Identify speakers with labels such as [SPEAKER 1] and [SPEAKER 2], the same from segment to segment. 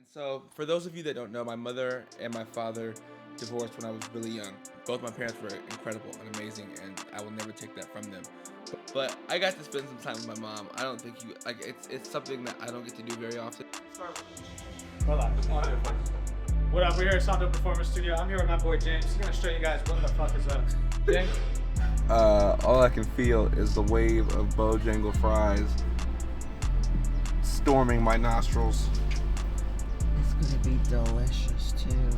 [SPEAKER 1] And so, for those of you that don't know, my mother and my father divorced when I was really young. Both my parents were incredible and amazing, and I will never take that from them. But I got to spend some time with my mom. I don't think you like it's something that I don't get to do very often.
[SPEAKER 2] Relax. On it first. What up? We're here at Sondo Performance Studio. I'm here with my boy James. He's gonna show you guys what the fuck is up. James?
[SPEAKER 1] All I can feel is the wave of Bojangle fries storming my nostrils.
[SPEAKER 3] It's gonna be delicious too.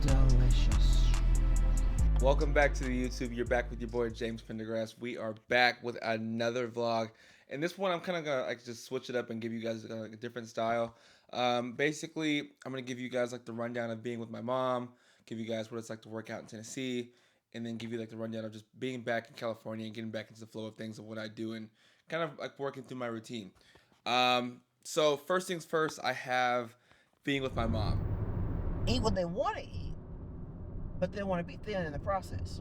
[SPEAKER 3] Delicious.
[SPEAKER 1] Welcome back to the YouTube. You're back with your boy James Pendergrass. We are back with another vlog, and this one I'm kind of gonna just switch it up and give you guys a different style. Basically, I'm gonna give you guys like the rundown of being with my mom, give you guys what it's like to work out in Tennessee, and then give you like the rundown of just being back in California and getting back into the flow of things of what I do and kind of like working through my routine. So first things first, I have being with my mom.
[SPEAKER 3] Eat what they want to eat, but they want to be thin in the process.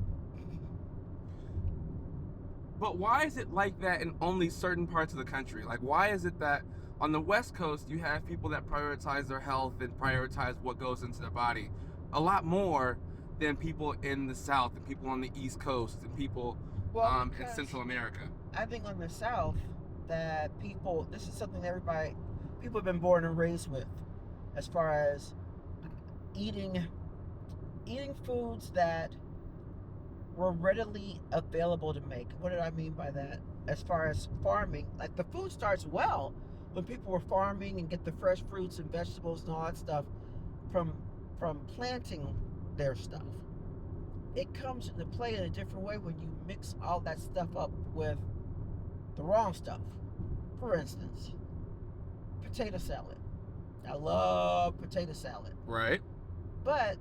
[SPEAKER 1] But why is it like that in only certain parts of the country? Like, why is it that on the West Coast you have people that prioritize their health and prioritize what goes into their body a lot more than people in the South and people on the East Coast and people in
[SPEAKER 3] Because
[SPEAKER 1] Central America?
[SPEAKER 3] I think on the South that this is something that people have been born and raised with, as far as eating foods that were readily available to make. What did I mean by that? As far as farming, like the food starts well when people were farming and get the fresh fruits and vegetables and all that stuff from planting their stuff. It comes into play in a different way when you mix all that stuff up with the wrong stuff. For instance, potato salad. I love potato salad.
[SPEAKER 1] Right.
[SPEAKER 3] But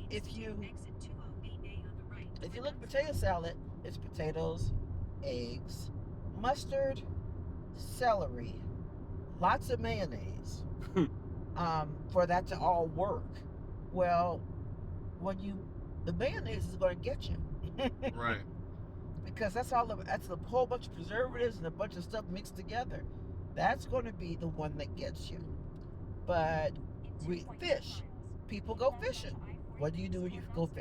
[SPEAKER 3] if you look at potato salad, it's potatoes, eggs, mustard, celery, lots of mayonnaise, for that to all work. Well, the mayonnaise is going to get you.
[SPEAKER 1] Right.
[SPEAKER 3] Because that's a whole bunch of preservatives and a bunch of stuff mixed together. That's going to be the one that gets you. But fish. People go fishing. What do you do when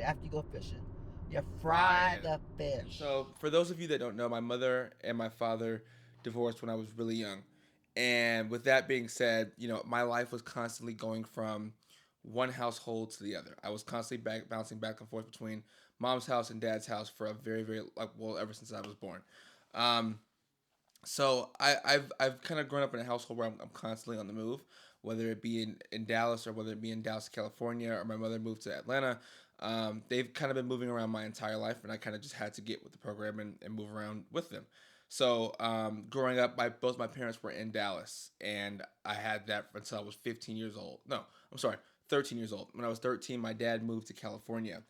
[SPEAKER 3] after you go fishing? You fry the fish.
[SPEAKER 1] So, for those of you that don't know, my mother and my father divorced when I was really young. And with that being said, my life was constantly going from one household to the other. I was constantly bouncing back and forth between mom's house and dad's house for a very, very ever since I was born. Um, so I've kind of grown up in a household where I'm constantly on the move, whether it be in Dallas or whether it be in Dallas, California, or my mother moved to Atlanta. They've kind of been moving around my entire life, and I kind of just had to get with the program and move around with them. So growing up, both my parents were in Dallas, and I had that until I was 15 years old. No, I'm sorry, 13 years old. When I was 13, my dad moved to California,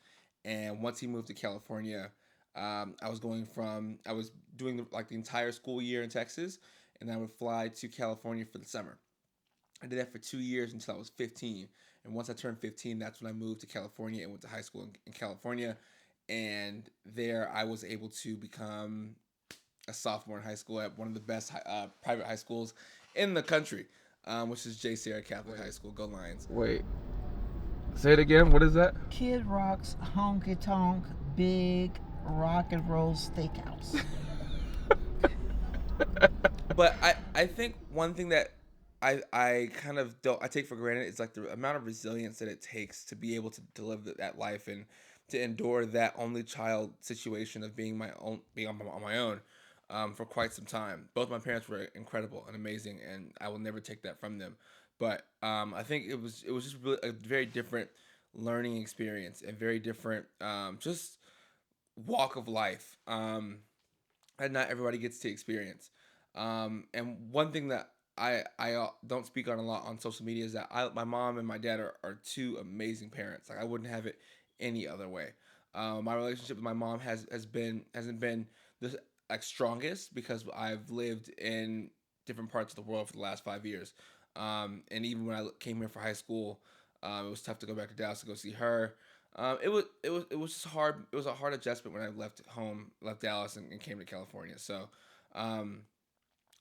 [SPEAKER 1] and once he moved to California, I was doing the entire school year in Texas, and I would fly to California for the summer. I did that for 2 years until I was 15. And once I turned 15, that's when I moved to California and went to high school in California. And there I was able to become a sophomore in high school at one of the best private high schools in the country, which is J. Sierra Catholic High School. Go Lions. Wait. Say it again. What is that?
[SPEAKER 3] Kid Rock's Honky Tonk Big Rock and Roll Steakhouse.
[SPEAKER 1] But I think one thing that I kind of don't I take for granted is like the amount of resilience that it takes to be able to live that life and to endure that only child situation of being on my own for quite some time. Both my parents were incredible and amazing, and I will never take that from them. But I think it was just really a very different learning experience and very different just walk of life that not everybody gets to experience. And one thing that I don't speak on a lot on social media is that my mom and my dad are two amazing parents. Like I wouldn't have it any other way. My relationship with my mom hasn't been the like strongest because I've lived in different parts of the world for the last 5 years. And even when I came here for high school, it was tough to go back to Dallas to go see her. It was just hard. It was a hard adjustment when I left Dallas and came to California. So, um,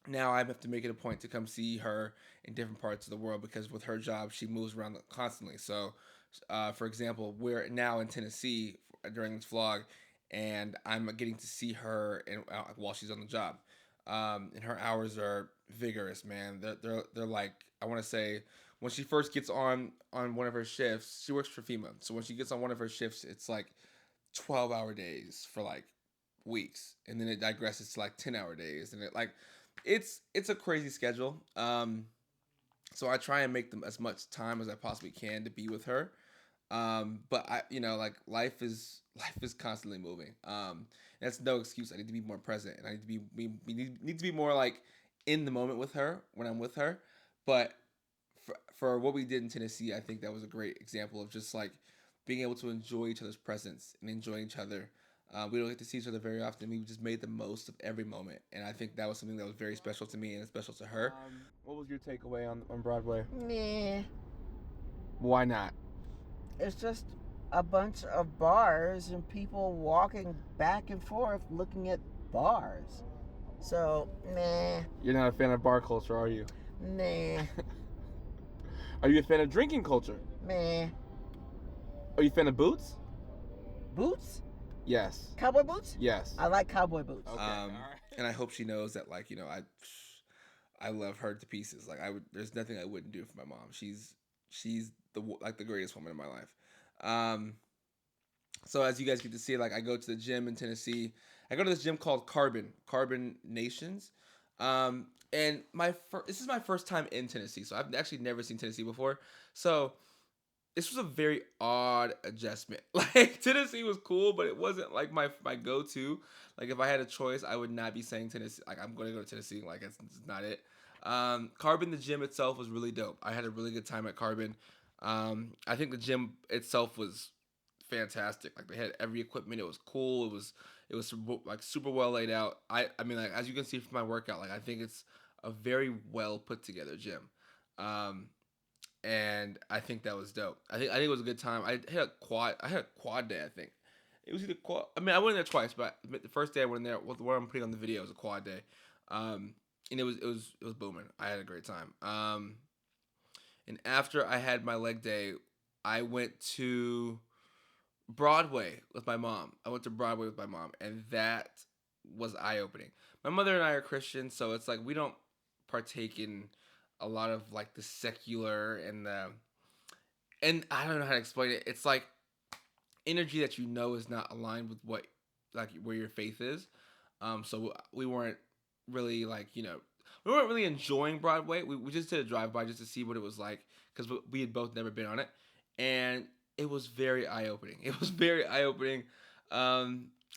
[SPEAKER 1] now I have to make it a point to come see her in different parts of the world because with her job she moves around constantly. So, for example, we're now in Tennessee during this vlog, and I'm getting to see her while she's on the job. And her hours are vigorous, man. They're like, I want to say, when she first gets on one of her shifts, she works for FEMA. So when she gets on one of her shifts, it's like 12-hour days for like weeks, and then it digresses to like 10-hour days, and it like it's a crazy schedule. So I try and make them as much time as I possibly can to be with her. But I, like life is constantly moving. That's no excuse. I need to be more present, and I need to need to be more like in the moment with her when I'm with her. But for what we did in Tennessee, I think that was a great example of just like being able to enjoy each other's presence and enjoying each other. We don't get to see each other very often. We just made the most of every moment, and I think that was something that was very special to me and special to her. What was your takeaway on Broadway?
[SPEAKER 3] Meh.
[SPEAKER 1] Why not?
[SPEAKER 3] It's just a bunch of bars and people walking back and forth looking at bars. So, nah.
[SPEAKER 1] You're not a fan of bar culture, are you?
[SPEAKER 3] Nah.
[SPEAKER 1] Are you a fan of drinking culture?
[SPEAKER 3] Meh.
[SPEAKER 1] Are you a fan of boots?
[SPEAKER 3] Boots?
[SPEAKER 1] Yes.
[SPEAKER 3] Cowboy boots?
[SPEAKER 1] Yes.
[SPEAKER 3] I like cowboy boots.
[SPEAKER 1] Okay. All right. And I hope she knows that, like, I love her to pieces. Like, there's nothing I wouldn't do for my mom. She's the greatest woman in my life. So as you guys get to see, like, I go to the gym in Tennessee. I go to this gym called Carbon Nations. And this is my first time in Tennessee, so I've actually never seen Tennessee before. So this was a very odd adjustment. Like, Tennessee was cool, but it wasn't like my go-to. Like, if I had a choice, I would not be saying Tennessee. Like, I'm going to go to Tennessee. Like, it's not it. Carbon, the gym itself, was really dope. I had a really good time at Carbon. I think the gym itself was fantastic. Like, they had every equipment. It was cool. It was like super well laid out. I mean, like, as you can see from my workout, like, I think it's a very well put together gym. And I think that was dope. I think it was a good time. I had a quad day. I think it was either quad. I mean, I went in there twice, but the first day I went in there, what I'm putting on the video was a quad day. And it was booming. I had a great time. And after I had my leg day, I went to Broadway with my mom. And that was eye opening. My mother and I are Christians, so it's like we don't partake in a lot of like the secular and I don't know how to explain it. It's like energy that is not aligned with what like where your faith is. So we weren't really like we weren't really enjoying Broadway. We just did a drive by just to see what it was like because we had both never been on it, and it was very eye opening. It was very eye opening. A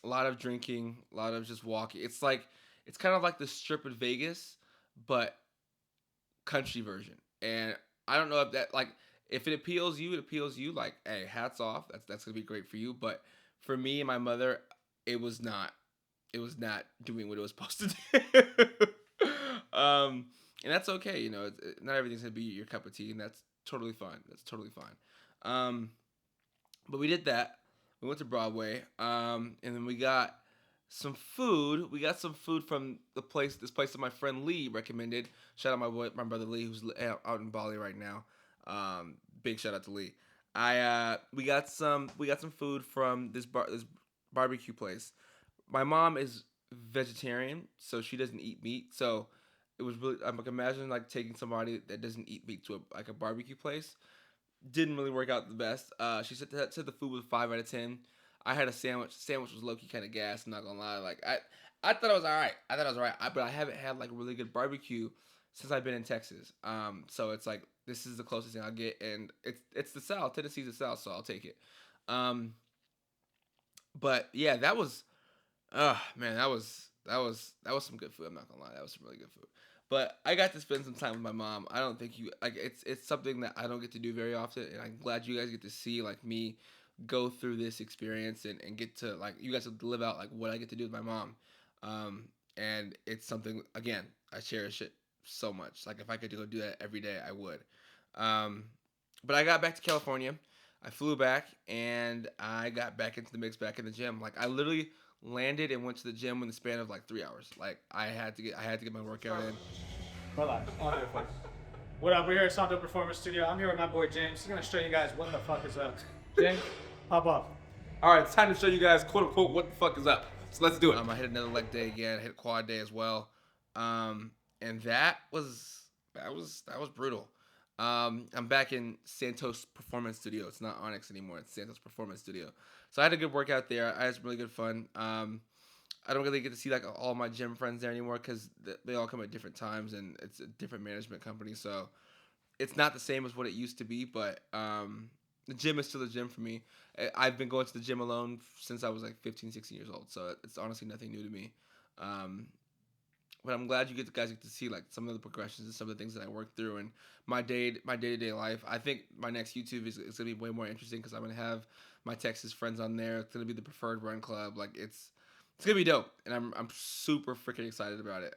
[SPEAKER 1] lot of drinking, a lot of just walking. It's kind of like the Strip in Vegas, but country version. And I don't know if that like if it appeals you, it appeals you. Like, hey, hats off. That's gonna be great for you. But for me and my mother, it was not. It was not doing what it was supposed to do. And that's okay. Not everything's gonna be your cup of tea, and that's totally fine. That's totally fine. But we did that. We went to Broadway, and then we got some food. We got some food from this place that my friend Lee recommended. Shout out my brother Lee, who's out in Bali right now. Big shout out to Lee. We got some food from this barbecue place. My mom is vegetarian, so she doesn't eat meat. So it was really, I'm like, imagine like taking somebody that doesn't eat meat to a barbecue place. Didn't really work out the best. She said the food was 5 out of 10. I had a sandwich. The sandwich was low key kind of gas. I'm not gonna lie. Like I thought it was alright. But I haven't had like really good barbecue since I've been in Texas. So it's like this is the closest thing I'll get, and it's the South. Tennessee's the South, so I'll take it. But yeah, that was, man, that was some good food. I'm not gonna lie, that was some really good food. But I got to spend some time with my mom. I don't think you like it's something that I don't get to do very often, and I'm glad you guys get to see like me go through this experience and get to like you guys to live out like what I get to do with my mom. And it's something again I cherish it so much. Like if I could go do that every day, I would. But I got back to California. I flew back and I got back into the mix, back in the gym. Like I literally landed and went to the gym in the span of like 3 hours. Like I had to get my workout in.
[SPEAKER 2] Relax. On there first. What up? We're here at Santo Performance Studio. I'm here with my boy James. He's gonna show you guys what the fuck is up. James, pop up.
[SPEAKER 4] All right, it's time to show you guys, quote unquote, what the fuck is up. So let's do it.
[SPEAKER 1] I hit another leg day again. I hit quad day as well, and that was brutal. I'm back in Santos Performance Studio. It's not Onyx anymore. It's Santos Performance Studio. So I had a good workout there. I had some really good fun. I don't really get to see like all my gym friends there anymore because they all come at different times and it's a different management company. So it's not the same as what it used to be, but the gym is still a gym for me. I've been going to the gym alone since I was like 15, 16 years old. So it's honestly nothing new to me. But I'm glad you guys get to see like some of the progressions and some of the things that I worked through and my day-to-day life. I think my next YouTube is going to be way more interesting because I'm going to have my Texas friends on there. It's going to be the Preferred Run Club. Like it's going to be dope, and I'm super freaking excited about it.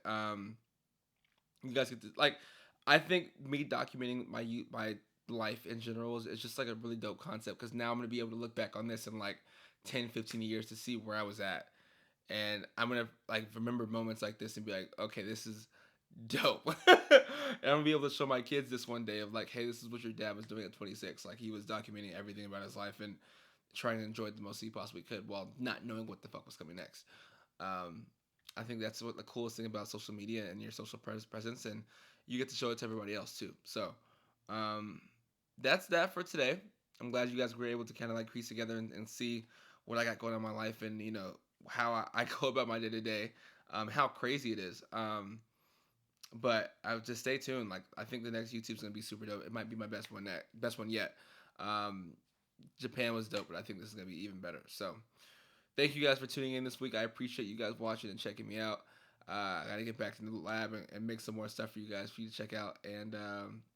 [SPEAKER 1] You guys get to like, I think me documenting my life in general is just like a really dope concept because now I'm going to be able to look back on this in like 10, 15 years to see where I was at. And I'm going to like remember moments like this and be like, okay, this is dope. And I'm going to be able to show my kids this one day of like, hey, this is what your dad was doing at 26. Like he was documenting everything about his life and trying to enjoy it the most he possibly could while not knowing what the fuck was coming next. I think that's what the coolest thing about social media and your social presence, and you get to show it to everybody else too. So that's that for today. I'm glad you guys were able to kind of like piece together and see what I got going on in my life and, you know, how I go about my day-to-day, how crazy it is. But I would just stay tuned. Like I think the next YouTube's gonna be super dope. It might be my best one yet. Japan was dope, but I think this is gonna be even better. So thank you guys for tuning in this week. I appreciate you guys watching and checking me out. I gotta get back to the lab and make some more stuff for you guys for you to check out. And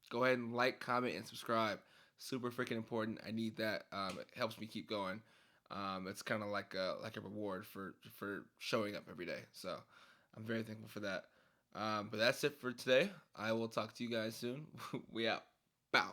[SPEAKER 1] go ahead and like, comment, and subscribe. Super freaking important. I need that. It helps me keep going. It's kind of like a reward for showing up every day. So I'm very thankful for that. But that's it for today. I will talk to you guys soon. We out. Bow.